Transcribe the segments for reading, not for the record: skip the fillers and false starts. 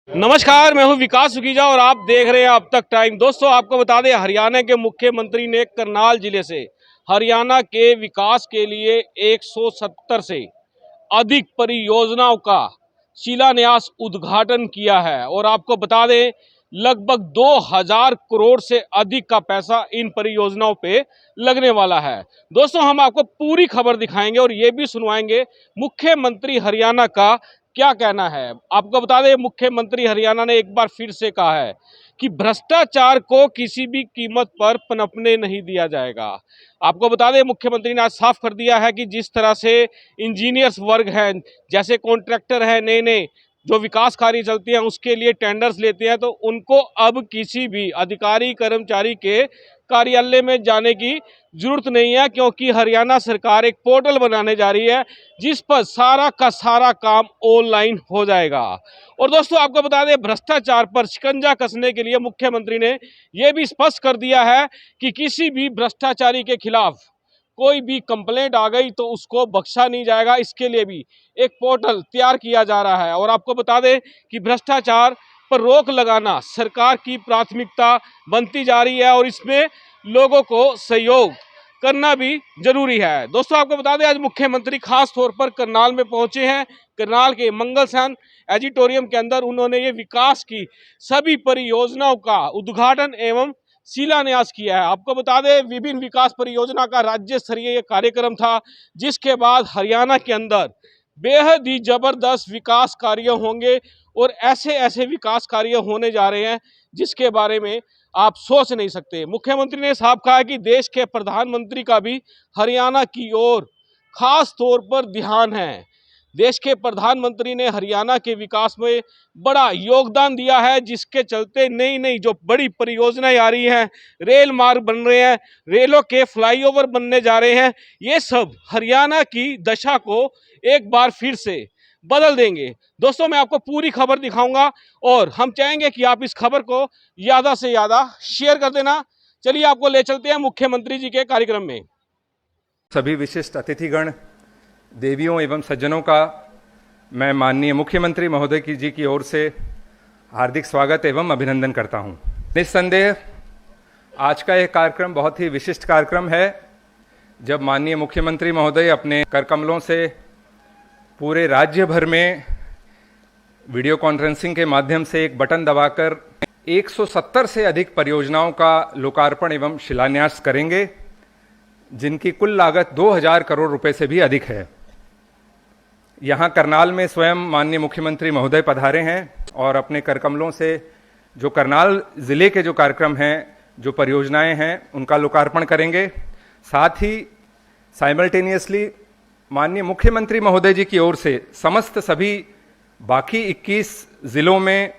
नमस्कार, मैं हूं विकास सुखीजा और आप देख रहे हैं अब तक टाइम। दोस्तों, आपको बता दें, हरियाणा के मुख्यमंत्री ने करनाल जिले से हरियाणा के विकास के लिए 170 से अधिक परियोजनाओं का शिलान्यास उद्घाटन किया है। और आपको बता दें, लगभग 2000 करोड़ से अधिक का पैसा इन परियोजनाओं पे लगने वाला है। दोस्तों, हम आपको पूरी खबर दिखाएंगे और ये भी सुनवाएंगे मुख्यमंत्री हरियाणा का क्या कहना है। आपको बता दें, मुख्यमंत्री हरियाणा ने एक बार फिर से कहा है कि भ्रष्टाचार को किसी भी कीमत पर पनपने नहीं दिया जाएगा। आपको बता दें, मुख्यमंत्री ने आज साफ कर दिया है कि जिस तरह से इंजीनियर्स वर्ग हैं, जैसे कॉन्ट्रैक्टर हैं, नए नए जो विकास कार्य चलती हैं उसके लिए टेंडर्स लेते हैं, तो उनको अब किसी भी अधिकारी कर्मचारी के कार्यालय में जाने की जरूरत नहीं है, क्योंकि हरियाणा सरकार एक पोर्टल बनाने जा रही है जिस पर सारा का सारा काम ऑनलाइन हो जाएगा। और दोस्तों, आपको बता दें, भ्रष्टाचार पर शिकंजा कसने के लिए मुख्यमंत्री ने यह भी स्पष्ट कर दिया है कि किसी भी भ्रष्टाचारी के खिलाफ कोई भी कंप्लेंट आ गई तो उसको बख्शा नहीं जाएगा। इसके लिए भी एक पोर्टल तैयार किया जा रहा है। और आपको बता दें कि भ्रष्टाचार पर रोक लगाना सरकार की प्राथमिकता बनती जा रही है और इसमें लोगों को सहयोग करना भी जरूरी है। दोस्तों, आपको बता दें, आज मुख्यमंत्री खास तौर पर करनाल में पहुंचे हैं। करनाल के मंगलसैन एडिटोरियम के अंदर उन्होंने ये विकास की सभी परियोजनाओं का उद्घाटन एवं शिलान्यास किया है। आपको बता दें, विभिन्न विकास परियोजना का राज्य स्तरीय कार्यक्रम था, जिसके बाद हरियाणा के अंदर बेहद ही जबरदस्त विकास कार्य होंगे और ऐसे ऐसे विकास कार्य होने जा रहे हैं जिसके बारे में आप सोच नहीं सकते। मुख्यमंत्री ने साफ कहा कि देश के प्रधानमंत्री का भी हरियाणा की ओर खास तौर पर ध्यान है। देश के प्रधानमंत्री ने हरियाणा के विकास में बड़ा योगदान दिया है, जिसके चलते नई नई जो बड़ी परियोजनाएं आ रही हैं, रेल मार्ग बन रहे हैं, रेलों के फ्लाईओवर बनने जा रहे हैं, ये सब हरियाणा की दशा को एक बार फिर से बदल देंगे। दोस्तों, मैं आपको पूरी खबर दिखाऊंगा और हम चाहेंगे कि आप इस खबर को ज़्यादा से ज़्यादा शेयर कर देना। चलिए, आपको ले चलते हैं मुख्यमंत्री जी के कार्यक्रम में। सभी विशिष्ट अतिथिगण, देवियों एवं सज्जनों का मैं माननीय मुख्यमंत्री महोदय जी की ओर से हार्दिक स्वागत एवं अभिनंदन करता हूं। निस्संदेह आज का यह कार्यक्रम बहुत ही विशिष्ट कार्यक्रम है, जब माननीय मुख्यमंत्री महोदय अपने करकमलों से पूरे राज्य भर में वीडियो कॉन्फ्रेंसिंग के माध्यम से एक बटन दबाकर 170 से अधिक परियोजनाओं का लोकार्पण एवं शिलान्यास करेंगे, जिनकी कुल लागत 2000 करोड़ रुपए से भी अधिक है। यहाँ करनाल में स्वयं माननीय मुख्यमंत्री महोदय पधारे हैं और अपने करकमलों से जो करनाल जिले के जो कार्यक्रम हैं, जो परियोजनाएं हैं, उनका लोकार्पण करेंगे। साथ ही साइमल्टेनियसली माननीय मुख्यमंत्री महोदय जी की ओर से समस्त सभी बाकी 21 जिलों में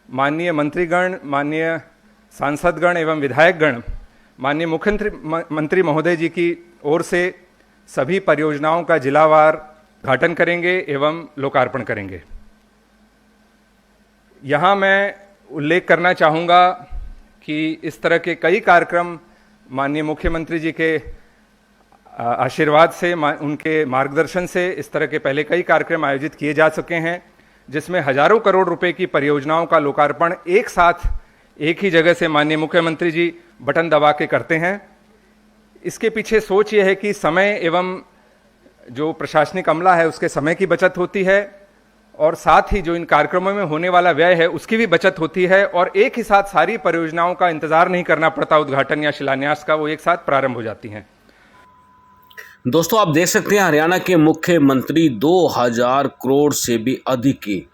माननीय मंत्रीगण, माननीय सांसदगण एवं विधायकगण माननीय मुख्यमंत्री महोदय जी की ओर से सभी परियोजनाओं का जिलावार उद्घाटन करेंगे एवं लोकार्पण करेंगे। यहाँ मैं उल्लेख करना चाहूँगा कि इस तरह के कई कार्यक्रम माननीय मुख्यमंत्री जी के आशीर्वाद से, उनके मार्गदर्शन से इस तरह के पहले कई कार्यक्रम आयोजित किए जा चुके हैं, जिसमें हजारों करोड़ रुपए की परियोजनाओं का लोकार्पण एक साथ एक ही जगह से माननीय मुख्यमंत्री जी बटन दबा के करते हैं। इसके पीछे सोच यह है कि समय एवं जो प्रशासनिक अमला है उसके समय की बचत होती है और साथ ही जो इन कार्यक्रमों में होने वाला व्यय है उसकी भी बचत होती है और एक ही साथ सारी परियोजनाओं का इंतजार नहीं करना पड़ता उद्घाटन या शिलान्यास का, वो एक साथ प्रारंभ हो जाती हैं। दोस्तों, आप देख सकते हैं, हरियाणा के मुख्यमंत्री 2000 करोड़ से भी अधिक की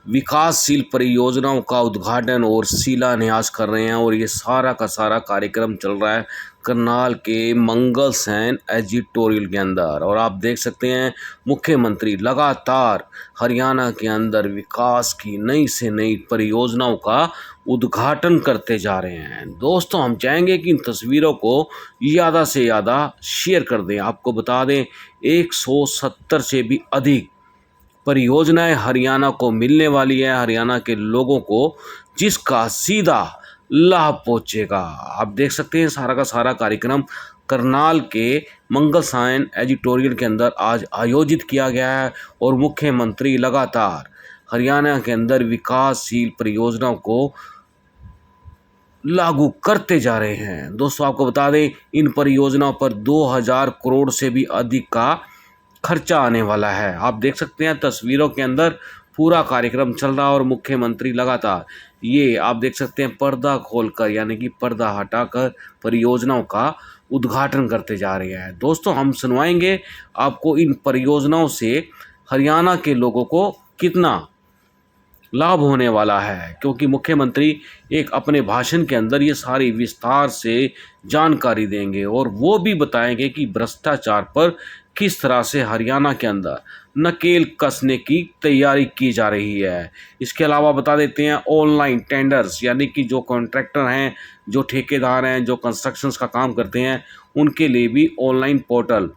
विकासशील परियोजनाओं का उद्घाटन और शिलान्यास कर रहे हैं और ये सारा का सारा कार्यक्रम चल रहा है करनाल के मंगलसैन एडिटोरियल के अंदर। और आप देख सकते हैं, मुख्यमंत्री लगातार हरियाणा के अंदर विकास की नई से नई परियोजनाओं का उद्घाटन करते जा रहे हैं। दोस्तों, हम चाहेंगे कि इन तस्वीरों को ज़्यादा से ज़्यादा शेयर कर दें। आपको बता दें, 170 से भी अधिक परियोजनाएं हरियाणा को मिलने वाली है, हरियाणा के लोगों को जिसका सीधा लाभ पहुंचेगा। आप देख सकते हैं, सारा का सारा कार्यक्रम करनाल के मंगलसैन एडिटोरियल के अंदर आज आयोजित किया गया है और मुख्यमंत्री लगातार हरियाणा के अंदर विकासशील परियोजनाओं को लागू करते जा रहे हैं। दोस्तों आपको बता दें, इन परियोजनाओं पर 2000 करोड़ से भी अधिक का खर्चा आने वाला है। आप देख सकते हैं तस्वीरों के अंदर पूरा कार्यक्रम चल रहा और मुख्यमंत्री लगातार ये आप देख सकते हैं पर्दा खोलकर यानी कि पर्दा हटाकर परियोजनाओं का उद्घाटन करते जा रहे हैं। दोस्तों हम सुनवाएंगे आपको इन परियोजनाओं से हरियाणा के लोगों को कितना लाभ होने वाला है, क्योंकि मुख्यमंत्री एक अपने भाषण के अंदर ये सारी विस्तार से जानकारी देंगे और वो भी बताएंगे कि भ्रष्टाचार पर किस तरह से हरियाणा के अंदर नकेल कसने की तैयारी की जा रही है। इसके अलावा बता देते हैं ऑनलाइन टेंडर्स यानी कि जो कॉन्ट्रैक्टर हैं, जो ठेकेदार हैं, जो कंस्ट्रक्शंस का काम करते हैं, उनके लिए भी ऑनलाइन पोर्टल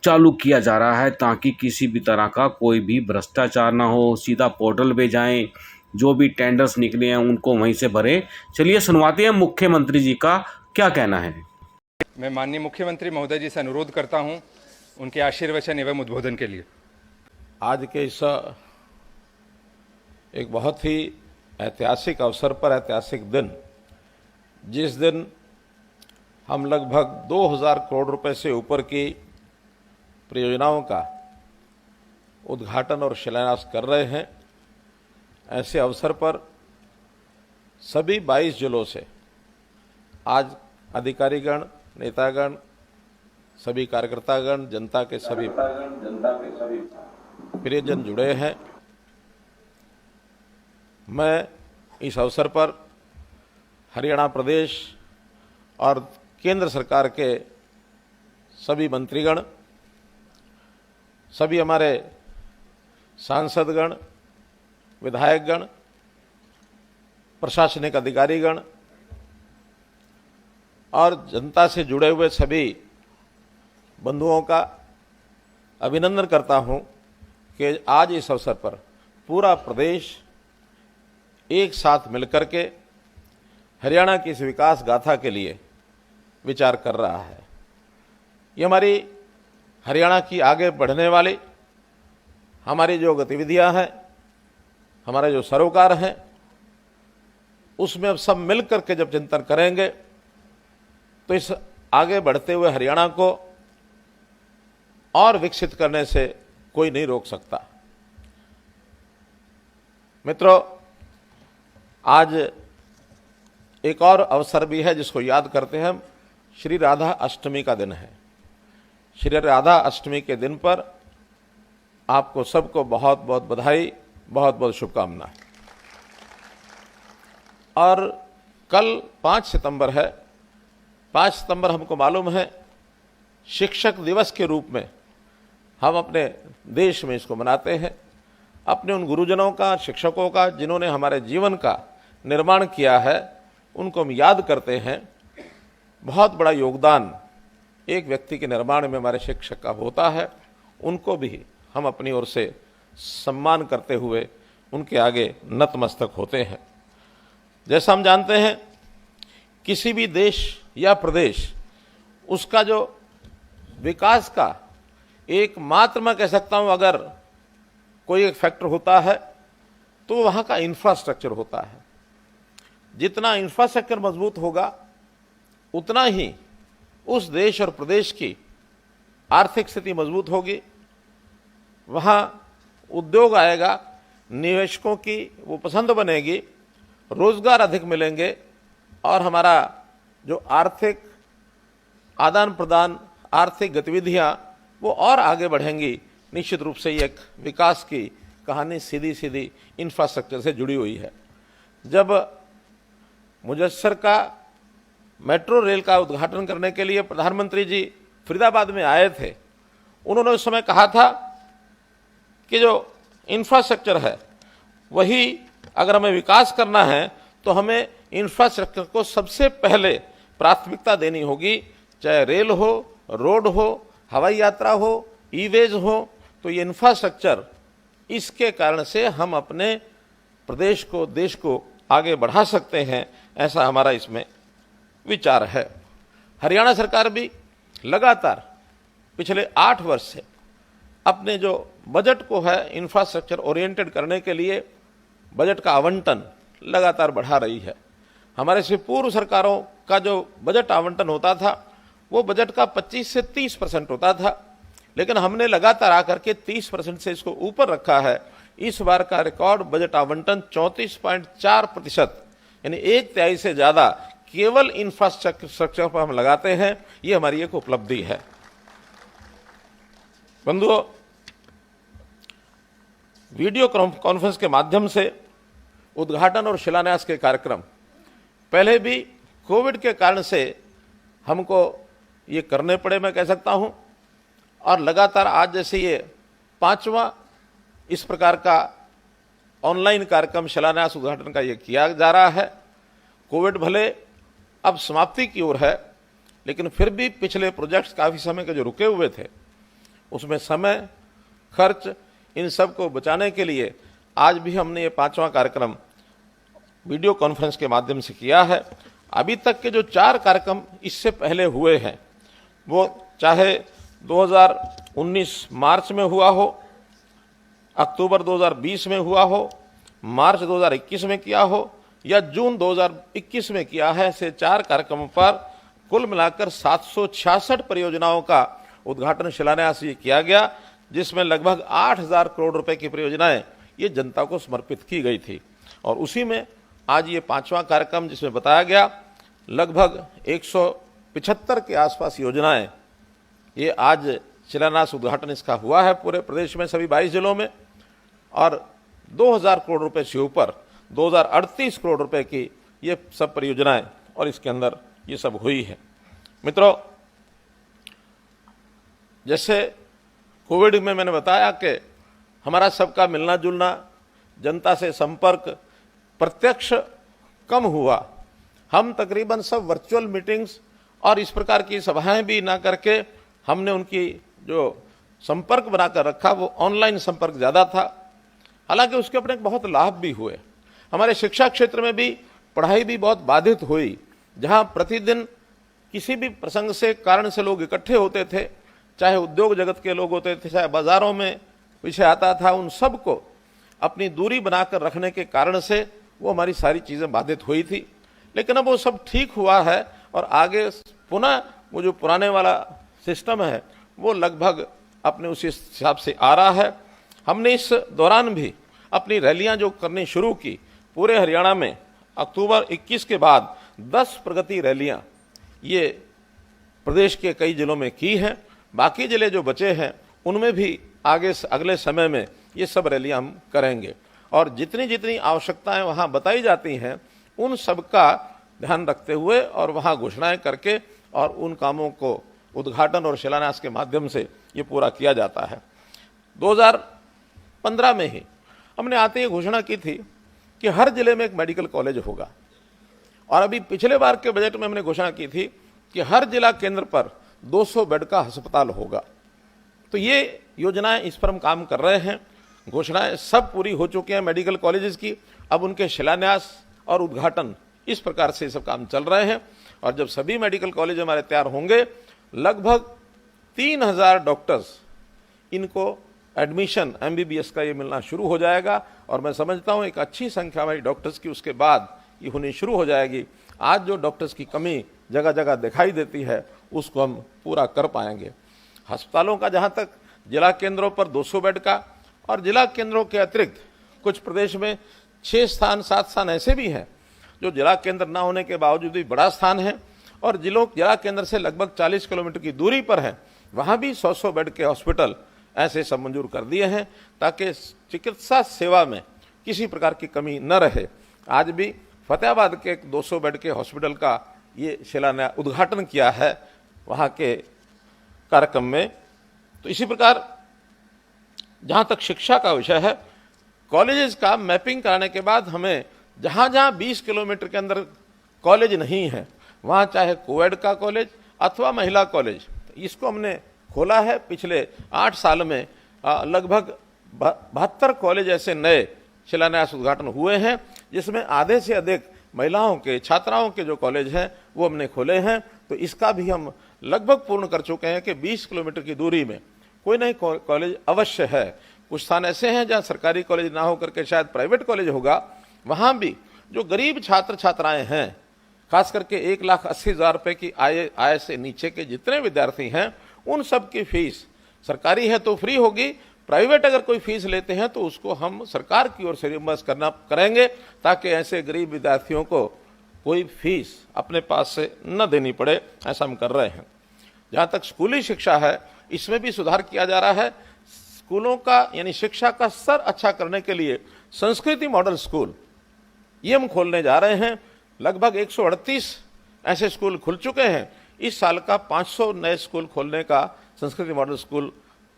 चालू किया जा रहा है ताकि किसी भी तरह का कोई भी भ्रष्टाचार ना हो। सीधा पोर्टल पे जाएं, जो भी टेंडर्स निकले हैं उनको वहीं से भरें। चलिए सुनवाते हैं मुख्यमंत्री जी का क्या कहना है। मैं माननीय मुख्यमंत्री महोदय जी से अनुरोध करता हूं उनके आशीर्वचन एवं उद्बोधन के लिए। आज के इस एक बहुत ही ऐतिहासिक अवसर पर, ऐतिहासिक दिन, जिस दिन हम लगभग 2000 करोड़ रुपए से ऊपर की परियोजनाओं का उद्घाटन और शिलान्यास कर रहे हैं, ऐसे अवसर पर सभी 22 जिलों से आज अधिकारीगण, नेतागण, सभी कार्यकर्तागण, जनता के सभी प्रियजन जुड़े हैं। मैं इस अवसर पर हरियाणा प्रदेश और केंद्र सरकार के सभी मंत्रीगण, सभी हमारे सांसदगण, विधायकगण, प्रशासनिक अधिकारीगण और जनता से जुड़े हुए सभी बंधुओं का अभिनंदन करता हूं कि आज इस अवसर पर पूरा प्रदेश एक साथ मिलकर के हरियाणा की इस विकास गाथा के लिए विचार कर रहा है। ये हमारी हरियाणा की आगे बढ़ने वाली हमारी जो गतिविधियां हैं, हमारे जो सरोकार हैं, उसमें अब सब मिल करके जब चिंतन करेंगे तो इस आगे बढ़ते हुए हरियाणा को और विकसित करने से कोई नहीं रोक सकता। मित्रों, आज एक और अवसर भी है जिसको याद करते हैं हम। श्री राधा अष्टमी का दिन है। श्री राधा अष्टमी के दिन पर आपको सबको बहुत बहुत बधाई, बहुत बहुत शुभकामनाएं। और कल 5 सितंबर है। 5 सितंबर हमको मालूम है शिक्षक दिवस के रूप में हम अपने देश में इसको मनाते हैं। अपने उन गुरुजनों का, शिक्षकों का, जिन्होंने हमारे जीवन का निर्माण किया है, उनको हम याद करते हैं। बहुत बड़ा योगदान एक व्यक्ति के निर्माण में हमारे शिक्षक का होता है। उनको भी हम अपनी ओर से सम्मान करते हुए उनके आगे नतमस्तक होते हैं। जैसा हम जानते हैं, किसी भी देश या प्रदेश, उसका जो विकास का एकमात्र, मैं कह सकता हूं, अगर कोई एक फैक्टर होता है तो वहां का इंफ्रास्ट्रक्चर होता है। जितना इंफ्रास्ट्रक्चर मजबूत होगा उतना ही उस देश और प्रदेश की आर्थिक स्थिति मजबूत होगी। वहां उद्योग आएगा, निवेशकों की वो पसंद बनेगी, रोजगार अधिक मिलेंगे और हमारा जो आर्थिक आदान प्रदान, आर्थिक गतिविधियां वो और आगे बढ़ेंगी। निश्चित रूप से एक विकास की कहानी सीधी सीधी इंफ्रास्ट्रक्चर से जुड़ी हुई है। जब मुजस्सर का मेट्रो रेल का उद्घाटन करने के लिए प्रधानमंत्री जी फरीदाबाद में आए थे, उन्होंने उस समय कहा था कि जो इंफ्रास्ट्रक्चर है वही अगर हमें विकास करना है तो हमें इंफ्रास्ट्रक्चर को सबसे पहले प्राथमिकता देनी होगी। चाहे रेल हो, रोड हो, हवाई यात्रा हो, ई-वेज हो, तो ये इंफ्रास्ट्रक्चर, इसके कारण से हम अपने प्रदेश को, देश को आगे बढ़ा सकते हैं। ऐसा हमारा इसमें विचार है। हरियाणा सरकार भी लगातार पिछले 8 वर्ष से अपने जो बजट को है इंफ्रास्ट्रक्चर ओरिएंटेड करने के लिए बजट का आवंटन लगातार बढ़ा रही है। हमारे से पूर्व सरकारों का जो बजट आवंटन होता था वो बजट का 25 से 30% होता था, लेकिन हमने लगातार आकर के 30% से इसको ऊपर रखा है। इस बार का रिकॉर्ड बजट आवंटन 34.4%, यानी 1/3 से ज्यादा केवल इंफ्रास्ट्रक्चर पर हम लगाते हैं। ये हमारी एक उपलब्धि है। बंधुओं, वीडियो कॉन्फ्रेंस के माध्यम से उद्घाटन और शिलान्यास के कार्यक्रम पहले भी कोविड के कारण से हमको ये करने पड़े, मैं कह सकता हूं, और लगातार आज जैसे ये 5वां इस प्रकार का ऑनलाइन कार्यक्रम शिलान्यास उद्घाटन का ये किया जा रहा है। कोविड भले अब समाप्ति की ओर है, लेकिन फिर भी पिछले प्रोजेक्ट्स काफी समय के जो रुके हुए थे उसमें समय, खर्च, इन सब को बचाने के लिए आज भी हमने ये 5वां कार्यक्रम वीडियो कॉन्फ्रेंस के माध्यम से किया है। अभी तक के जो 4 कार्यक्रम इससे पहले हुए हैं, वो चाहे 2019 मार्च में हुआ हो, अक्टूबर 2020 में हुआ हो, मार्च 2021 में किया हो या जून 2021 में किया है, ऐसे 4 कार्यक्रमों पर कुल मिलाकर 766 परियोजनाओं का उद्घाटन शिलान्यास ये किया गया, जिसमें लगभग 8,000 करोड़ रुपए की परियोजनाएं ये जनता को समर्पित की गई थी। और उसी में आज ये 5वां कार्यक्रम, जिसमें बताया गया लगभग 175 के आसपास योजनाएं, ये आज शिलान्यास उद्घाटन इसका हुआ है पूरे प्रदेश में सभी 22 जिलों में। और 2,000 करोड़ रुपए से ऊपर 2,038 करोड़ रुपए की ये सब परियोजनाएं और इसके अंदर ये सब हुई है। मित्रों, जैसे कोविड में मैंने बताया कि हमारा सबका मिलना जुलना, जनता से संपर्क प्रत्यक्ष कम हुआ। हम तकरीबन सब वर्चुअल मीटिंग्स और इस प्रकार की सभाएं भी ना करके हमने उनकी जो संपर्क बनाकर रखा वो ऑनलाइन संपर्क ज्यादा था। हालांकि उसके अपने बहुत लाभ भी हुए। हमारे शिक्षा क्षेत्र में भी पढ़ाई भी बहुत बाधित हुई। जहां प्रतिदिन किसी भी प्रसंग से कारण से लोग इकट्ठे होते थे, चाहे उद्योग जगत के लोग होते थे, चाहे बाजारों में विषय आता था, उन सबको अपनी दूरी बनाकर रखने के कारण से वो हमारी सारी चीजें बाधित हुई थी। लेकिन अब वो सब ठीक हुआ है और आगे पुनः वो जो पुराने वाला सिस्टम है वो लगभग अपने उसी हिसाब से आ रहा है। हमने इस दौरान भी अपनी रैलियां जो करनी शुरू की पूरे हरियाणा में, अक्टूबर 21 के बाद 10 प्रगति रैलियां ये प्रदेश के कई जिलों में की हैं। बाकी जिले जो बचे हैं उनमें भी आगे अगले समय में ये सब रैलियां हम करेंगे और जितनी जितनी आवश्यकताएं वहां बताई जाती हैं उन सब का ध्यान रखते हुए और वहां घोषणाएं करके और उन कामों को उद्घाटन और शिलान्यास के माध्यम से ये पूरा किया जाता है। 2015 में ही हमने आते ही घोषणा की थी कि हर जिले में एक मेडिकल कॉलेज होगा और अभी पिछले बार के बजट में हमने घोषणा की थी कि हर जिला केंद्र पर 200 बेड का अस्पताल होगा। तो ये योजनाएं, इस पर हम काम कर रहे हैं। घोषणाएं सब पूरी हो चुकी हैं मेडिकल कॉलेजेस की। अब उनके शिलान्यास और उद्घाटन इस प्रकार से सब काम चल रहे हैं और जब सभी मेडिकल कॉलेज हमारे तैयार होंगे, लगभग 3,000 डॉक्टर्स इनको एडमिशन MBBS का ये मिलना शुरू हो जाएगा और मैं समझता हूं एक अच्छी संख्या हमारी डॉक्टर्स की उसके बाद ये होनी शुरू हो जाएगी। आज जो डॉक्टर्स की कमी जगह जगह दिखाई देती है उसको हम पूरा कर पाएंगे। अस्पतालों का जहां तक, जिला केंद्रों पर 200 बेड का और जिला केंद्रों के अतिरिक्त कुछ प्रदेश में 6 स्थान 7 स्थान ऐसे भी हैं जो जिला केंद्र ना होने के बावजूद भी बड़ा स्थान है और जिला केंद्र से लगभग 40 किलोमीटर की दूरी पर है, वहां भी 100 बेड के हॉस्पिटल ऐसे सब मंजूर कर दिए हैं ताकि चिकित्सा सेवा में किसी प्रकार की कमी न रहे। आज भी फतेहाबाद के 200 बेड के हॉस्पिटल का ये शिलान्यास उद्घाटन किया है वहां के कार्यक्रम में। तो इसी प्रकार जहां तक शिक्षा का विषय है, कॉलेजेस का मैपिंग कराने के बाद हमें जहां जहां 20 किलोमीटर के अंदर कॉलेज नहीं है वहां चाहे कोएड का कॉलेज अथवा महिला कॉलेज, इसको हमने खोला है। पिछले 8 साल में लगभग 72 कॉलेज ऐसे नए शिलान्यास उद्घाटन हुए हैं जिसमें आधे से अधिक महिलाओं के, छात्राओं के जो कॉलेज हैं वो हमने खोले हैं। तो इसका भी हम लगभग पूर्ण कर चुके हैं कि 20 किलोमीटर की दूरी में कोई ना कोई कॉलेज अवश्य है। कुछ स्थान ऐसे हैं जहां सरकारी कॉलेज ना होकर के शायद प्राइवेट कॉलेज होगा, वहां भी जो गरीब छात्र छात्राएं हैं, खास करके 1,80,000 रुपए की आय से नीचे के जितने विद्यार्थी हैं, उन सब की फीस सरकारी है तो फ्री होगी, प्राइवेट अगर कोई फीस लेते हैं तो उसको हम सरकार की ओर से रिम्बर्स करेंगे, ताकि ऐसे गरीब विद्यार्थियों को कोई फीस अपने पास से न देनी पड़े। ऐसा हम कर रहे हैं। जहां तक स्कूली शिक्षा है, इसमें भी सुधार किया जा रहा है। स्कूलों का यानी शिक्षा का स्तर अच्छा करने के लिए संस्कृति मॉडल स्कूल ये हम खोलने जा रहे हैं। लगभग 138 ऐसे स्कूल खुल चुके हैं। इस साल का 500 नए स्कूल खोलने का, संस्कृति मॉडल स्कूल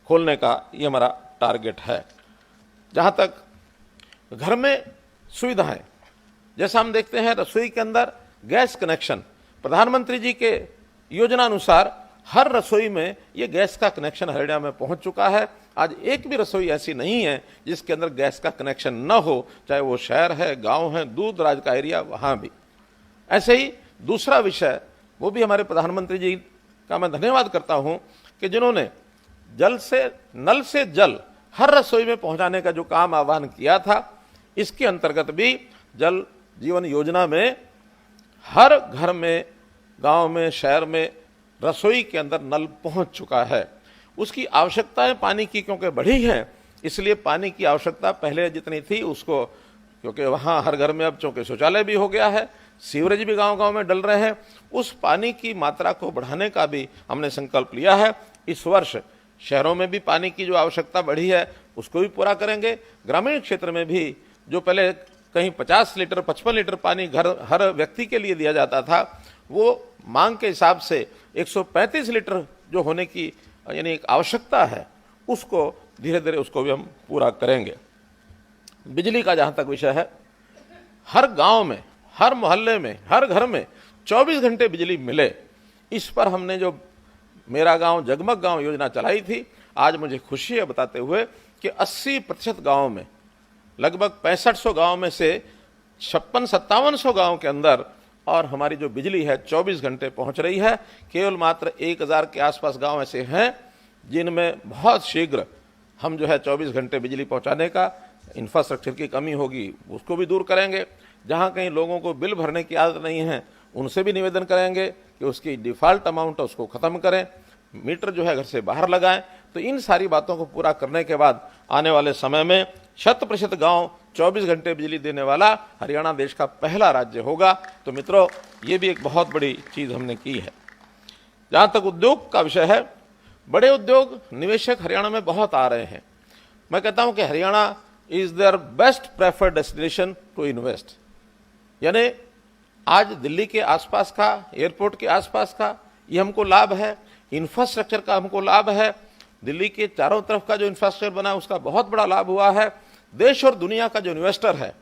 खोलने का ये हमारा टारगेट है। जहां तक घर में सुविधाएं, जैसा हम देखते हैं रसोई के अंदर गैस कनेक्शन, प्रधानमंत्री जी के योजना अनुसार हर रसोई में ये गैस का कनेक्शन हरियाणा में पहुंच चुका है। आज एक भी रसोई ऐसी नहीं है जिसके अंदर गैस का कनेक्शन न हो, चाहे वो शहर है, गांव है, दूर दराज का एरिया, वहां भी। ऐसे ही दूसरा विषय, वो भी हमारे प्रधानमंत्री जी का मैं धन्यवाद करता हूं कि जिन्होंने नल से जल हर रसोई में पहुंचाने का जो काम आह्वान किया था, इसके अंतर्गत भी जल जीवन योजना में हर घर में, गांव में, शहर में रसोई के अंदर नल पहुंच चुका है। उसकी आवश्यकताएं पानी की क्योंकि बढ़ी हैं, इसलिए पानी की आवश्यकता पहले जितनी थी उसको, क्योंकि वहां हर घर में अब चूंकि शौचालय भी हो गया है, सीवरेज भी गांव-गांव में डल रहे हैं, उस पानी की मात्रा को बढ़ाने का भी हमने संकल्प लिया है। इस वर्ष शहरों में भी पानी की जो आवश्यकता बढ़ी है उसको भी पूरा करेंगे। ग्रामीण क्षेत्र में भी जो पहले कहीं 50 लीटर 55 लीटर पानी हर व्यक्ति के लिए दिया जाता था, वो मांग के हिसाब से 135 लीटर जो होने की यानी एक आवश्यकता है, उसको धीरे धीरे उसको भी हम पूरा करेंगे। बिजली का जहां तक विषय है, हर गांव में, हर मोहल्ले में, हर घर में 24 घंटे बिजली मिले, इस पर हमने जो मेरा गांव जगमग गांव योजना चलाई थी, आज मुझे खुशी है बताते हुए कि 80% गांव में, लगभग 6500 गांव में से 56-5700 गांव के अंदर और हमारी जो बिजली है 24 घंटे पहुंच रही है। केवल मात्र 1000 के आसपास गांव ऐसे हैं जिनमें बहुत शीघ्र हम जो है 24 घंटे बिजली पहुंचाने का, इंफ्रास्ट्रक्चर की कमी होगी उसको भी दूर करेंगे। जहां कहीं लोगों को बिल भरने की आदत नहीं है, उनसे भी निवेदन करेंगे कि उसकी डिफॉल्ट अमाउंट है उसको खत्म करें, मीटर जो है घर से बाहर लगाएं। तो इन सारी बातों को पूरा करने के बाद आने वाले समय में 100% गांव 24 घंटे बिजली देने वाला हरियाणा देश का पहला राज्य होगा। तो मित्रों, ये भी एक बहुत बड़ी चीज हमने की है। जहां तक उद्योग का विषय है, बड़े उद्योग निवेशक हरियाणा में बहुत आ रहे हैं। मैं कहता हूं कि Haryana is there best preferred destination to invest. यानी आज दिल्ली के आसपास का, एयरपोर्ट के आसपास का ये हमको लाभ है, इंफ्रास्ट्रक्चर का हमको लाभ है, दिल्ली के चारों तरफ का जो इंफ्रास्ट्रक्चर बना है उसका बहुत बड़ा लाभ हुआ है। देश और दुनिया का जो इन्वेस्टर है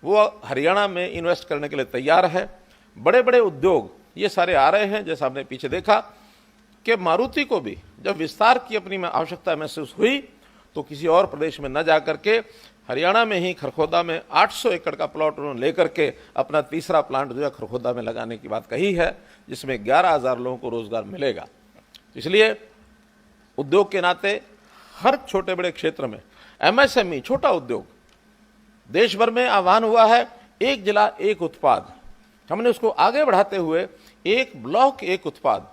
वो हरियाणा में इन्वेस्ट करने के लिए तैयार है। बड़े बड़े उद्योग ये सारे आ रहे हैं। जैसा आपने पीछे देखा कि मारुति को भी जब विस्तार की अपनी आवश्यकता महसूस हुई तो किसी और प्रदेश में न जाकर के हरियाणा में ही खरखोदा में 800 एकड़ का प्लॉट उन्होंने लेकर के अपना तीसरा प्लांट जो है खरखोदा में लगाने की बात कही है, जिसमें 11,000 लोगों को रोजगार मिलेगा। इसलिए उद्योग के नाते हर छोटे बड़े क्षेत्र में एमएसएमई, छोटा उद्योग, देश भर में आह्वान हुआ है एक जिला एक उत्पाद। हमने उसको आगे बढ़ाते हुए एक ब्लॉक एक उत्पाद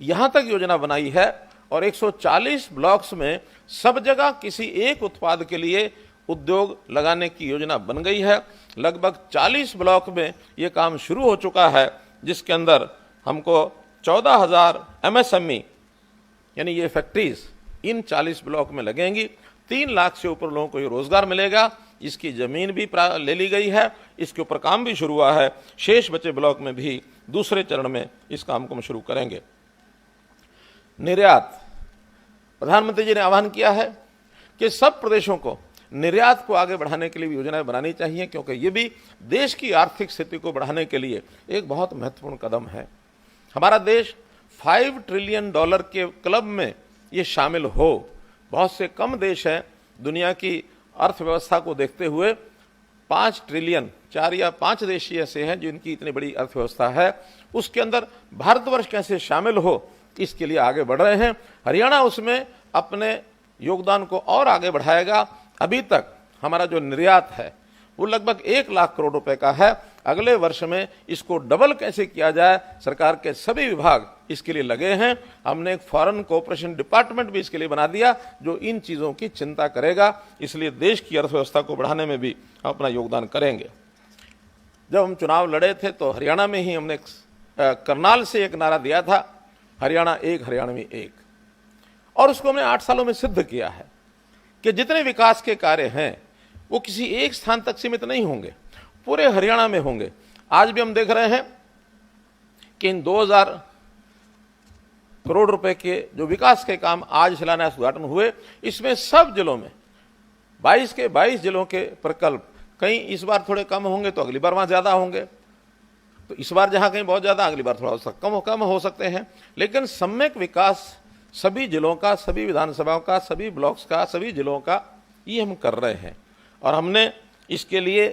यहां तक योजना बनाई है और 140 ब्लॉक्स में सब जगह किसी एक उत्पाद के लिए उद्योग लगाने की योजना बन गई है। लगभग 40 ब्लॉक में यह काम शुरू हो चुका है, जिसके अंदर हमको 14,000 एमएसएमई यानी ये फैक्ट्रीज इन 40 ब्लॉक में लगेंगी। 3 लाख से ऊपर लोगों को ये रोजगार मिलेगा। इसकी जमीन भी ले ली गई है, इसके ऊपर काम भी शुरू हुआ है। शेष बचे ब्लॉक में भी दूसरे चरण में इस काम को हम शुरू करेंगे। निर्यात, प्रधानमंत्री जी ने आह्वान किया है कि सब प्रदेशों को निर्यात को आगे बढ़ाने के लिए भी योजनाएं बनानी चाहिए, क्योंकि ये भी देश की आर्थिक स्थिति को बढ़ाने के लिए एक बहुत महत्वपूर्ण कदम है। हमारा देश $5 ट्रिलियन के क्लब में ये शामिल हो। बहुत से कम देश हैं दुनिया की अर्थव्यवस्था को देखते हुए, 5 ट्रिलियन, 4 या 5 देश ऐसे हैं जिनकी इतनी बड़ी अर्थव्यवस्था है। उसके अंदर भारतवर्ष कैसे शामिल हो, इसके लिए आगे बढ़ रहे हैं। हरियाणा उसमें अपने योगदान को और आगे बढ़ाएगा। अभी तक हमारा जो निर्यात है वो लगभग 1 लाख करोड़ रुपए का है। अगले वर्ष में इसको डबल कैसे किया जाए, सरकार के सभी विभाग इसके लिए लगे हैं। हमने एक फॉरेन कोऑपरेशन डिपार्टमेंट भी इसके लिए बना दिया जो इन चीजों की चिंता करेगा। इसलिए देश की अर्थव्यवस्था को बढ़ाने में भी हम अपना योगदान करेंगे। जब हम चुनाव लड़े थे तो हरियाणा में ही हमने करनाल से एक नारा दिया था, हरियाणा एक हरियाणवी एक, और उसको हमने 8 सालों में सिद्ध किया है कि जितने विकास के कार्य हैं वो किसी एक स्थान तक सीमित नहीं होंगे, पूरे हरियाणा में होंगे। आज भी हम देख रहे हैं कि इन 2000 करोड़ रुपए के जो विकास के काम आज शिलान्यास उद्घाटन हुए, इसमें सब जिलों में 22 के 22 जिलों के प्रकल्प, कहीं इस बार थोड़े कम होंगे तो अगली बार वहां ज्यादा होंगे, तो इस बार जहां कहीं बहुत ज्यादा अगली बार थोड़ा कम हो सकते हैं, लेकिन सम्यक विकास सभी जिलों का, सभी विधानसभाओं का, सभी ब्लॉक्स का, सभी जिलों का ये हम कर रहे हैं। और हमने इसके लिए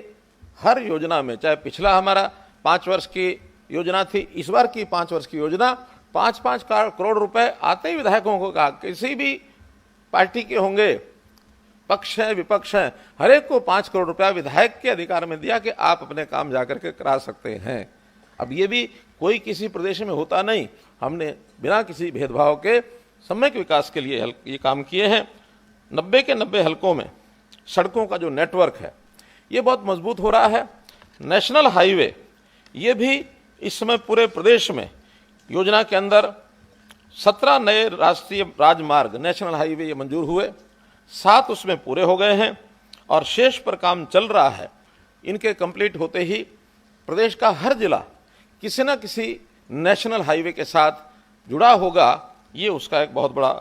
हर योजना में, चाहे पिछला हमारा 5 वर्ष की योजना थी, इस बार की 5 वर्ष की योजना, 5-5 करोड़ रुपए आते ही विधायकों को कहा, किसी भी पार्टी के होंगे, पक्ष है विपक्ष है, हर एक को 5 करोड़ रुपया विधायक के अधिकार में दिया कि आप अपने काम जाकर के करा सकते हैं। अब ये भी कोई किसी प्रदेश में होता नहीं, हमने बिना किसी भेदभाव के सम्यक विकास के लिए ये काम किए हैं। 90 के 90 हलकों में सड़कों का जो नेटवर्क है ये बहुत मजबूत हो रहा है। नेशनल हाईवे ये भी इस समय पूरे प्रदेश में योजना के अंदर 17 नए राष्ट्रीय राजमार्ग नेशनल हाईवे ये मंजूर हुए, 7 उसमें पूरे हो गए हैं और शेष पर काम चल रहा है। इनके कंप्लीट होते ही प्रदेश का हर जिला किसी न किसी नेशनल हाईवे के साथ जुड़ा होगा, ये उसका एक बहुत बड़ा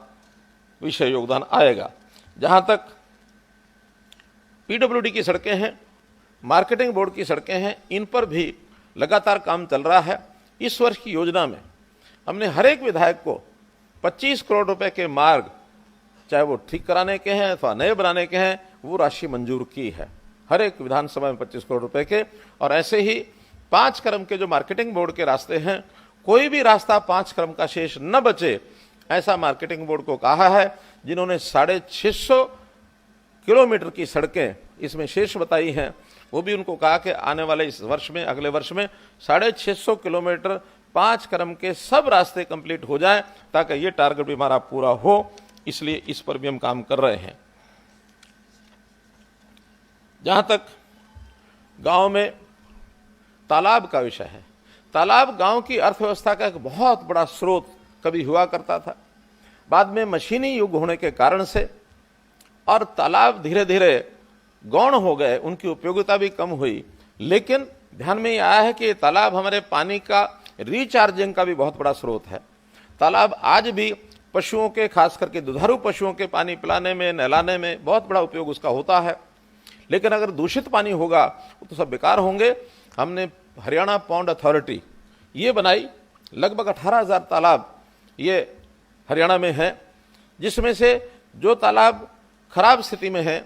विषय योगदान आएगा। जहां तक पीडब्ल्यूडी की सड़कें हैं, मार्केटिंग बोर्ड की सड़कें हैं, इन पर भी लगातार काम चल रहा है। इस वर्ष की योजना में हमने हर एक विधायक को 25 करोड़ रुपए के मार्ग, चाहे वो ठीक कराने के हैं अथवा नए बनाने के हैं, वो राशि मंजूर की है हर एक विधानसभा में 25 करोड़ रुपए के। और ऐसे ही 5 क्रम के जो मार्केटिंग बोर्ड के रास्ते हैं, कोई भी रास्ता 5 क्रम का शेष न बचे, ऐसा मार्केटिंग बोर्ड को कहा है। जिन्होंने 650 किलोमीटर की सड़कें इसमें शेष बताई हैं, वो भी उनको कहा कि आने वाले इस वर्ष में, अगले वर्ष में 650 किलोमीटर 5 क्रम के सब रास्ते कंप्लीट हो जाएं, ताकि ये टारगेट भी हमारा पूरा हो। इसलिए इस पर भी हम काम कर रहे हैं। जहां तक गांव में तालाब का विषय है, तालाब गांव की अर्थव्यवस्था का एक बहुत बड़ा स्रोत कभी हुआ करता था। बाद में मशीनी युग होने के कारण से और तालाब धीरे धीरे गौण हो गए, उनकी उपयोगिता भी कम हुई। लेकिन ध्यान में ये आया है कि तालाब हमारे पानी का रिचार्जिंग का भी बहुत बड़ा स्रोत है। तालाब आज भी पशुओं के, खास करके दुधारू पशुओं के पानी पिलाने में, नहलाने में बहुत बड़ा उपयोग उसका होता है। लेकिन अगर दूषित पानी होगा तो सब बेकार होंगे। हमने हरियाणा पॉन्ड अथॉरिटी ये बनाई, लगभग 18,000 तालाब ये हरियाणा में है, जिसमें से जो तालाब खराब स्थिति में है,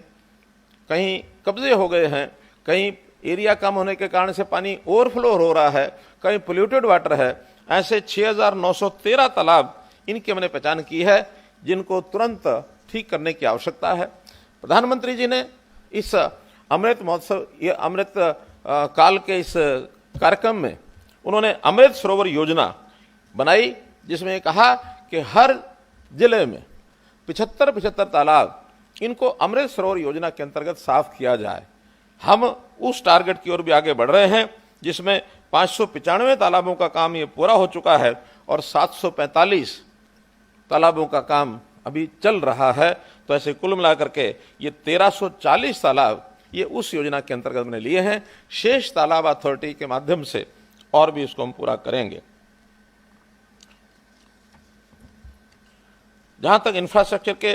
कहीं कब्जे हो गए हैं, कहीं एरिया कम होने के कारण से पानी ओवरफ्लो हो रहा है, कहीं पोल्यूटेड वाटर है, ऐसे 6,913 तालाब इनकी हमने पहचान की है, जिनको तुरंत ठीक करने की आवश्यकता है। प्रधानमंत्री जी ने इस अमृत महोत्सव, ये अमृत काल के इस कार्यक्रम में उन्होंने अमृत सरोवर योजना बनाई, जिसमें कहा कि हर जिले में 75 तालाब, इनको अमृत सरोवर योजना के अंतर्गत साफ किया जाए। हम उस टारगेट की ओर भी आगे बढ़ रहे हैं, जिसमें 595 तालाबों का काम ये पूरा हो चुका है और 745 तालाबों का काम अभी चल रहा है। तो ऐसे कुल मिलाकर के ये 1340 तालाब ये उस योजना के अंतर्गत हमने लिए हैं। शेष तालाब अथॉरिटी के माध्यम से और भी इसको हम पूरा करेंगे। जहां तक इंफ्रास्ट्रक्चर के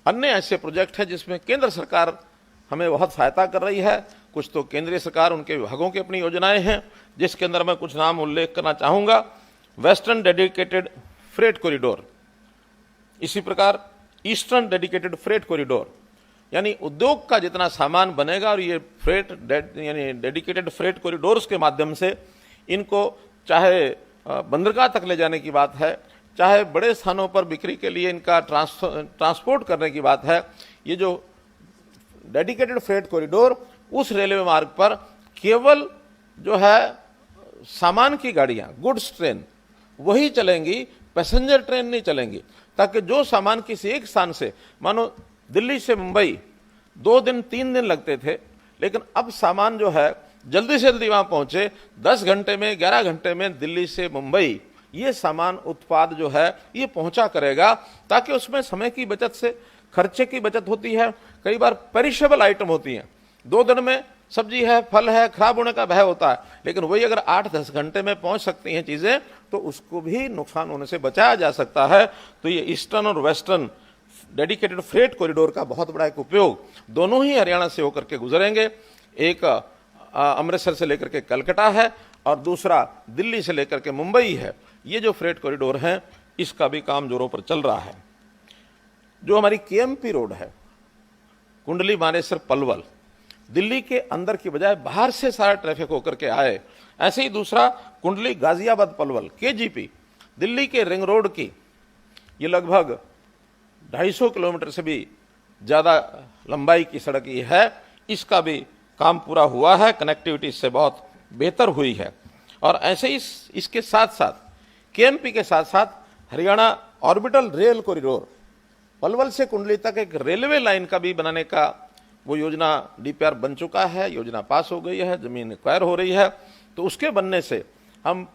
अन्य ऐसे प्रोजेक्ट हैं जिसमें केंद्र सरकार हमें बहुत सहायता कर रही है, कुछ तो केंद्रीय सरकार, उनके विभागों की अपनी योजनाएं हैं, जिसके अंदर मैं कुछ नाम उल्लेख करना चाहूंगा। वेस्टर्न डेडिकेटेड फ्रेट कॉरिडोर, इसी प्रकार ईस्टर्न डेडिकेटेड फ्रेट कॉरिडोर, यानी उद्योग का जितना सामान बनेगा और ये फ्रेट यानी डेडिकेटेड फ्रेट कॉरिडोर्स के माध्यम से इनको चाहे बंदरगाह तक ले जाने की बात है, चाहे बड़े स्थानों पर बिक्री के लिए इनका ट्रांसपोर्ट करने की बात है, ये जो डेडिकेटेड फ्रेट कॉरिडोर, उस रेलवे मार्ग पर केवल जो है सामान की गाड़ियां, गुड्स ट्रेन वही चलेंगी, पैसेंजर ट्रेन नहीं चलेंगी, ताकि जो सामान किसी एक स्थान से, मानो दिल्ली से मुंबई 2 दिन 3 दिन लगते थे, लेकिन अब सामान जो है जल्दी से जल्दी वहां पहुंचे, 10 घंटे में 11 घंटे में दिल्ली से मुंबई ये सामान उत्पाद जो है ये पहुंचा करेगा, ताकि उसमें समय की बचत से खर्चे की बचत होती है। कई बार पेरिशेबल आइटम होती हैं, 2 दिन में सब्जी है, फल है, खराब होने का भय होता है, लेकिन वही अगर 8-10 घंटे में पहुंच सकती हैं चीजें, तो उसको भी नुकसान होने से बचाया जा सकता है। तो ये ईस्टर्न और वेस्टर्न डेडिकेटेड फ्रेट कॉरिडोर का बहुत बड़ा एक उपयोग दोनों ही हरियाणा से होकर के गुजरेंगे। एक अमृतसर से लेकर के कलकत्ता है और दूसरा दिल्ली से लेकर के मुंबई है। ये जो फ्रेट कॉरिडोर है, इसका भी काम जोरों पर चल रहा है। जो हमारी केएमपी रोड है, कुंडली मानेसर पलवल, दिल्ली के अंदर की बजाय बाहर से सारा ट्रैफिक होकर के आए। ऐसे ही दूसरा कुंडली गाजियाबाद पलवल केजीपी, दिल्ली के रिंग रोड की, ये लगभग 250 किलोमीटर से भी ज्यादा लंबाई की सड़क ये है। इसका भी काम पूरा हुआ है, कनेक्टिविटी इससे बहुत बेहतर हुई है। और ऐसे ही इसके साथ साथ केएमपी के साथ साथ Haryana orbital rail corridor, Palwal से कुंडली तक एक रेलवे लाइन का भी बनाने का वो योजना डीपीआर बन चुका है, योजना पास हो गई है, जमीन एक्वायर हो रही है। तो उसके बनने से हम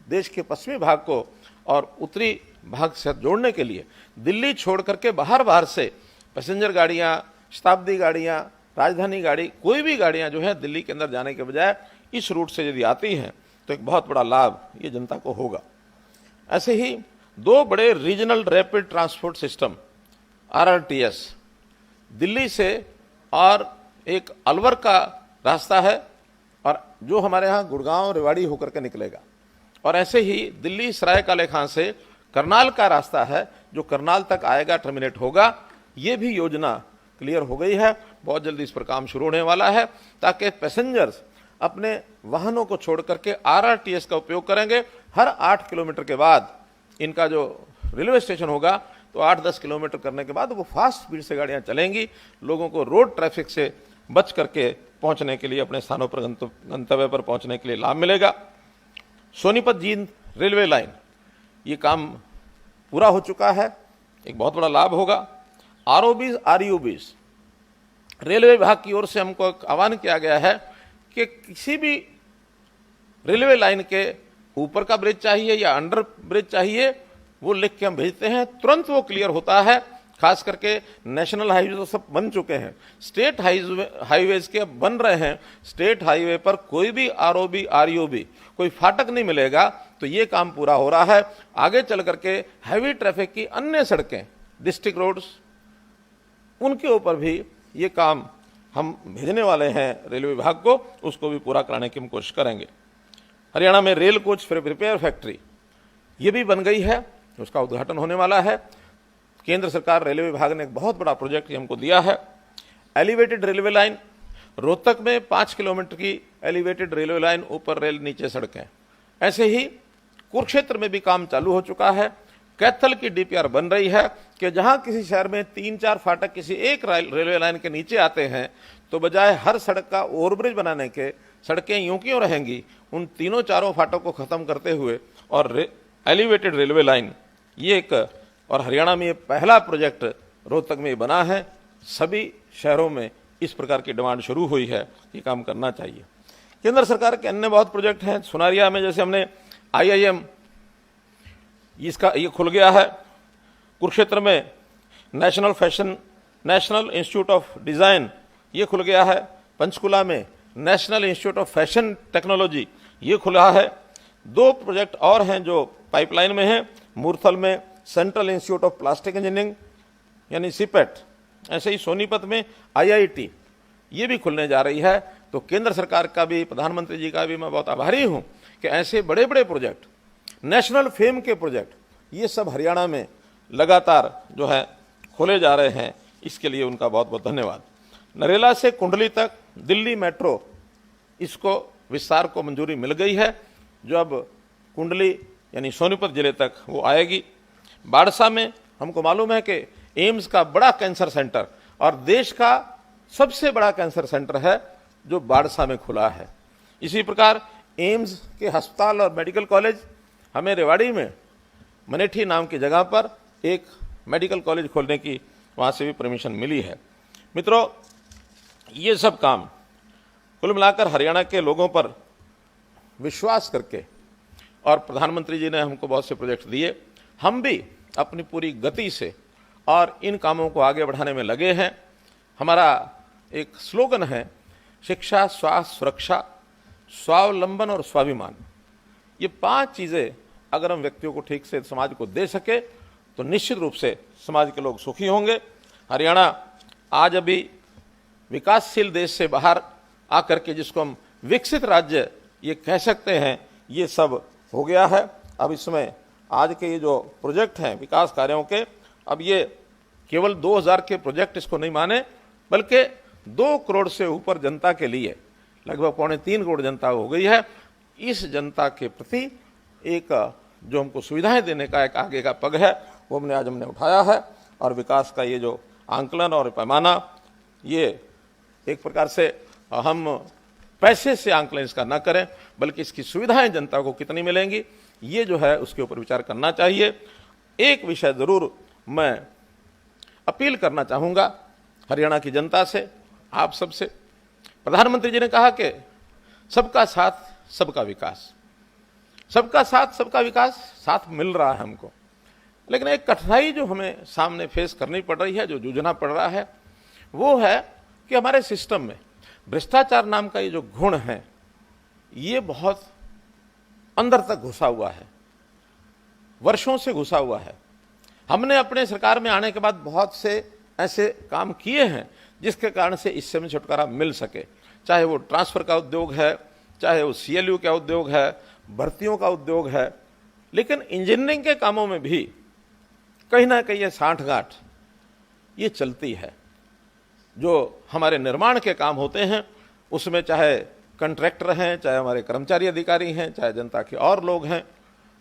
देश के पश्चिमी भाग को और उत्तरी भाग से जोड़ने के लिए दिल्ली छोड़ करके बाहर से पैसेंजर गाड़ियां, शताब्दी गाड़ियां, राजधानी गाड़ी, कोई भी गाड़ियां जो है दिल्ली के अंदर जाने के बजाय इस रूट से यदि आती हैं तो एक बहुत बड़ा लाभ ये जनता को होगा। ऐसे ही 2 बड़े regional rapid transport system RRTS, Delhi से और एक अलवर का रास्ता है और जो हमारे यहाँ गुड़गांव रेवाड़ी होकर के निकलेगा, और ऐसे ही दिल्ली सराय काले खां से करनाल का रास्ता है जो करनाल तक आएगा, टर्मिनेट होगा। ये भी योजना क्लियर हो गई है, बहुत जल्दी इस पर काम शुरू होने वाला है, ताकि पैसेंजर्स अपने वाहनों को छोड़ करके RRTS का उपयोग करेंगे। हर 8 किलोमीटर के बाद इनका जो रेलवे स्टेशन होगा, तो 8-10 किलोमीटर करने के बाद वो फास्ट स्पीड से गाड़ियां चलेंगी, लोगों को रोड ट्रैफिक से बच करके पहुंचने के लिए, अपने स्थानों पर गंतव्य पर पहुंचने के लिए लाभ मिलेगा। सोनीपत जींद रेलवे लाइन, ये काम पूरा हो चुका है, एक बहुत बड़ा लाभ होगा। ROBs RUBs, रेलवे विभाग की ओर से हमको आह्वान किया गया है कि किसी भी रेलवे लाइन के ऊपर का ब्रिज चाहिए या अंडर ब्रिज चाहिए, वो लिख के हम भेजते हैं, तुरंत वो क्लियर होता है। खास करके नेशनल हाईवे तो सब बन चुके हैं, स्टेट हाईवेज के अब बन रहे हैं। स्टेट हाईवे पर कोई भी ROB RUB कोई फाटक नहीं मिलेगा, तो ये काम पूरा हो रहा है। आगे चल करके हैवी ट्रैफिक की अन्य सड़कें, डिस्ट्रिक्ट रोड्स, उनके ऊपर भी ये काम हम भेजने वाले हैं रेलवे विभाग को, उसको भी पूरा कराने की हम कोशिश करेंगे। हरियाणा में रेल कोच रिपेयर फैक्ट्री ये भी बन गई है, उसका उद्घाटन होने वाला है। केंद्र सरकार रेलवे विभाग ने एक बहुत बड़ा प्रोजेक्ट हमको दिया है। एलिवेटेड रेलवे लाइन, रोहतक में 5 किलोमीटर की एलिवेटेड रेलवे लाइन, ऊपर रेल नीचे सड़कें। ऐसे ही कुरुक्षेत्र में भी काम चालू हो चुका है। कैथल की डीपीआर बन रही है कि जहां किसी शहर में 3-4 फाटक किसी एक रेलवे लाइन के नीचे आते हैं, तो बजाय हर सड़क का ओवरब्रिज बनाने के, सड़कें यूं क्यों रहेंगी, उन 3-4 फाटक को खत्म करते हुए और एलिवेटेड रेलवे लाइन, ये एक, और हरियाणा में ये पहला प्रोजेक्ट रोहतक में बना है। सभी शहरों में इस प्रकार की डिमांड शुरू हुई है, ये काम करना चाहिए। केंद्र सरकार के अन्य बहुत प्रोजेक्ट हैं। सुनारिया में जैसे हमने IIM, इसका ये खुल गया है। कुरुक्षेत्र में नेशनल इंस्टीट्यूट ऑफ डिजाइन ये खुल गया है। पंचकुला में national institute of fashion technology ये खुला है। 2 प्रोजेक्ट और हैं जो पाइपलाइन में हैं। मूर्थल में central institute of plastic engineering यानी CPET, ऐसे ही सोनीपत में IIT ये भी खुलने जा रही है। तो केंद्र सरकार का भी, प्रधानमंत्री जी का भी मैं बहुत आभारी हूं कि ऐसे बड़े बड़े प्रोजेक्ट, नेशनल फेम के प्रोजेक्ट, ये सब हरियाणा में लगातार जो है खोले जा रहे हैं। इसके लिए उनका बहुत बहुत धन्यवाद। नरेला से कुंडली तक दिल्ली मेट्रो, इसको विस्तार को मंजूरी मिल गई है, जो अब कुंडली यानी सोनीपत जिले तक वो आएगी। बाड़सा में हमको मालूम है कि एम्स का बड़ा कैंसर सेंटर और देश का सबसे बड़ा कैंसर सेंटर है जो बाड़सा में खुला है। इसी प्रकार एम्स के अस्पताल और मेडिकल कॉलेज हमें रेवाड़ी में मनेठी नाम की जगह पर एक मेडिकल कॉलेज खोलने की वहाँ से भी परमिशन मिली है। मित्रों, ये सब काम कुल मिलाकर हरियाणा के लोगों पर विश्वास करके और प्रधानमंत्री जी ने हमको बहुत से प्रोजेक्ट दिए, हम भी अपनी पूरी गति से और इन कामों को आगे बढ़ाने में लगे हैं। हमारा एक स्लोगन है, शिक्षा, स्वास्थ्य, सुरक्षा, स्वावलंबन और स्वाभिमान। ये 5 चीज़ें अगर हम व्यक्तियों को ठीक से समाज को दे सके तो निश्चित रूप से समाज के लोग सुखी होंगे। हरियाणा आज अभी विकासशील देश से बाहर आकर के जिसको हम विकसित राज्य ये कह सकते हैं, ये सब हो गया है। अब इसमें आज के ये जो प्रोजेक्ट हैं विकास कार्यों के, अब ये केवल 2000 के प्रोजेक्ट इसको नहीं माने, बल्कि 2 करोड़ से ऊपर जनता के लिए, लगभग 2.25 करोड़ जनता हो गई है। इस जनता के प्रति एक जो हमको सुविधाएं देने का एक आगे का पग है वो हमने उठाया है। और विकास का ये जो आंकलन और पैमाना, ये एक प्रकार से हम पैसे से आंकलन इसका ना करें, बल्कि इसकी सुविधाएं जनता को कितनी मिलेंगी ये जो है उसके ऊपर विचार करना चाहिए। एक विषय जरूर मैं अपील करना चाहूँगा हरियाणा की जनता से, आप सबसे। प्रधानमंत्री जी ने कहा कि सबका साथ सबका विकास, सबका साथ सबका विकास साथ मिल रहा है हमको, लेकिन एक कठिनाई जो हमें सामने फेस करनी पड़ रही है, जो जूझना पड़ रहा है, वो है कि हमारे सिस्टम में भ्रष्टाचार नाम का ये जो गुण है ये बहुत अंदर तक घुसा हुआ है, वर्षों से घुसा हुआ है। हमने अपने सरकार में आने के बाद बहुत से ऐसे काम किए हैं जिसके कारण से इससे हमें छुटकारा मिल सके, चाहे वो ट्रांसफर का उद्योग है, चाहे वो CLU का उद्योग है, भर्तियों का उद्योग है। लेकिन इंजीनियरिंग के कामों में भी कहीं ना कहीं ये साठगांठ ये चलती है। जो हमारे निर्माण के काम होते हैं उसमें चाहे कंट्रैक्टर हैं, चाहे हमारे कर्मचारी अधिकारी हैं, चाहे जनता के और लोग हैं,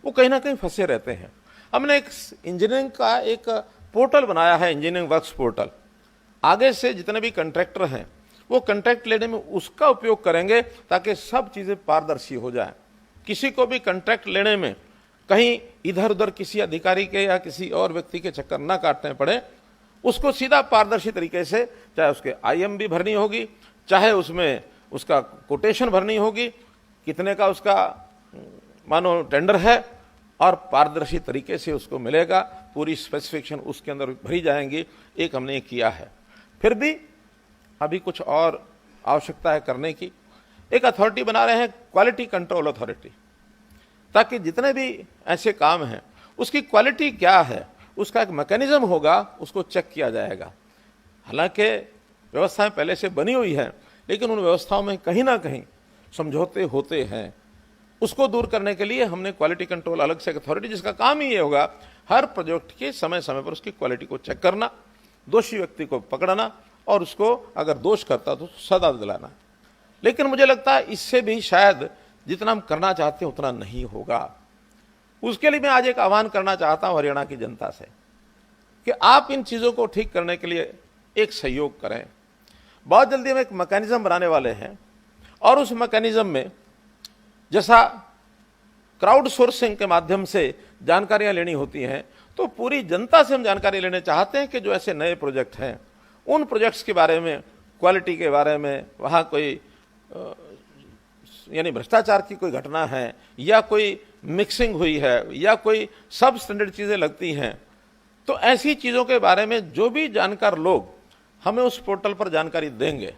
वो कहीं ना कहीं फंसे रहते हैं। हमने एक इंजीनियरिंग का एक पोर्टल बनाया है, इंजीनियरिंग वर्क्स पोर्टल। आगे से जितने भी कंट्रैक्टर हैं वो कंट्रैक्ट लेने में उसका उपयोग करेंगे ताकि सब चीज़ें पारदर्शी हो जाए। किसी को भी कंट्रैक्ट लेने में कहीं इधर उधर किसी अधिकारी के या किसी और व्यक्ति के चक्कर ना काटने पड़े, उसको सीधा पारदर्शी तरीके से, चाहे उसके IM भी भरनी होगी, चाहे उसमें उसका कोटेशन भरनी होगी, कितने का उसका मानो टेंडर है, और पारदर्शी तरीके से उसको मिलेगा, पूरी स्पेसिफिकेशन उसके अंदर भरी जाएंगी। एक हमने ये किया है। फिर भी अभी कुछ और आवश्यकता है करने की। एक अथॉरिटी बना रहे हैं, क्वालिटी कंट्रोल अथॉरिटी, ताकि जितने भी ऐसे काम हैं उसकी क्वालिटी क्या है उसका एक मैकेनिज्म होगा, उसको चेक किया जाएगा। हालांकि व्यवस्थाएं पहले से बनी हुई हैं, लेकिन उन व्यवस्थाओं में कहीं ना कहीं समझौते होते हैं। उसको दूर करने के लिए हमने क्वालिटी कंट्रोल अलग से एक अथॉरिटी, जिसका काम ही ये होगा हर प्रोजेक्ट के समय समय पर उसकी क्वालिटी को चेक करना, दोषी व्यक्ति को पकड़ना और उसको अगर दोष करता तो सजा दिलाना। लेकिन मुझे लगता है इससे भी शायद जितना हम करना चाहते हैं उतना नहीं होगा। उसके लिए मैं आज एक आह्वान करना चाहता हूं हरियाणा की जनता से कि आप इन चीज़ों को ठीक करने के लिए एक सहयोग करें। बहुत जल्दी हम एक मैकेनिज्म बनाने वाले हैं और उस मैकेनिज्म में जैसा क्राउड सोर्सिंग के माध्यम से जानकारियां लेनी होती हैं, तो पूरी जनता से हम जानकारी लेने चाहते हैं कि जो ऐसे नए प्रोजेक्ट हैं उन प्रोजेक्ट्स के बारे में, क्वालिटी के बारे में, वहाँ कोई यानी भ्रष्टाचार की कोई घटना है या कोई मिक्सिंग हुई है या कोई सब स्टैंडर्ड चीज़ें लगती हैं, तो ऐसी चीज़ों के बारे में जो भी जानकार लोग हमें उस पोर्टल पर जानकारी देंगे,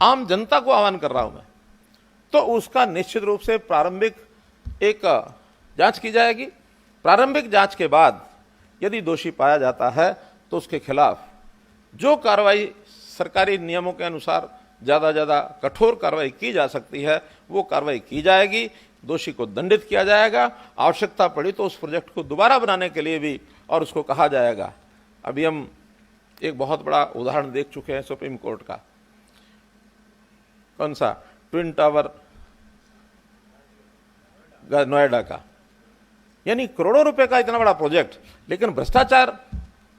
आम जनता को आह्वान कर रहा हूं मैं, तो उसका निश्चित रूप से प्रारंभिक एक जांच की जाएगी। प्रारंभिक जांच के बाद यदि दोषी पाया जाता है तो उसके खिलाफ जो कार्रवाई सरकारी नियमों के अनुसार ज़्यादा ज़्यादा कठोर कार्रवाई की जा सकती है वो कार्रवाई की जाएगी, दोषी को दंडित किया जाएगा। आवश्यकता पड़ी तो उस प्रोजेक्ट को दोबारा बनाने के लिए भी और उसको कहा जाएगा। अभी हम एक बहुत बड़ा उदाहरण देख चुके हैं सुप्रीम कोर्ट का, कौन सा, ट्विन टावर नोएडा का। यानी करोड़ों रुपए का इतना बड़ा प्रोजेक्ट, लेकिन भ्रष्टाचार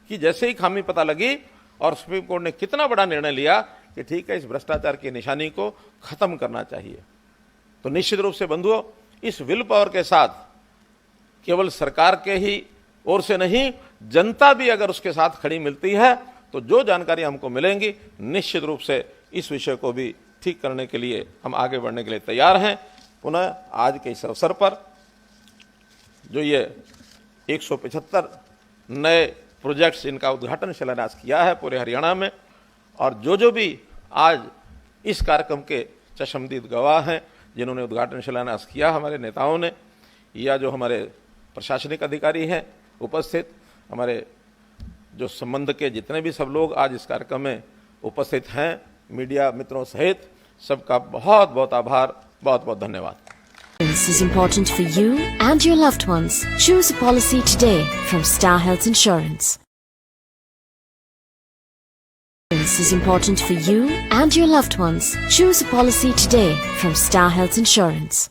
की जैसे ही खामी पता लगी और सुप्रीम कोर्ट ने कितना बड़ा निर्णय लिया कि ठीक है, इस भ्रष्टाचार की निशानी को खत्म करना चाहिए। तो निश्चित रूप से बंधुओं, इस विल पावर के साथ केवल सरकार के ही ओर से नहीं, जनता भी अगर उसके साथ खड़ी मिलती है तो जो जानकारी हमको मिलेंगी, निश्चित रूप से इस विषय को भी ठीक करने के लिए हम आगे बढ़ने के लिए तैयार हैं। पुनः आज के इस अवसर पर जो ये 175 नए प्रोजेक्ट्स, इनका उद्घाटन शिलान्यास किया है पूरे हरियाणा में, और जो भी आज इस कार्यक्रम के चश्मदीद गवाह हैं, जिन्होंने उद्घाटन शिलान्यास किया, हमारे नेताओं ने, या जो हमारे प्रशासनिक अधिकारी हैं उपस्थित, हमारे जो संबंध के जितने भी सब लोग आज इस कार्यक्रम में उपस्थित हैं, मीडिया मित्रों सहित, सबका बहुत बहुत आभार, बहुत बहुत धन्यवाद। This is important for you and your loved ones. Choose a policy today from Star Health Insurance. This is important for you and your loved ones. Choose a policy today from Star Health Insurance.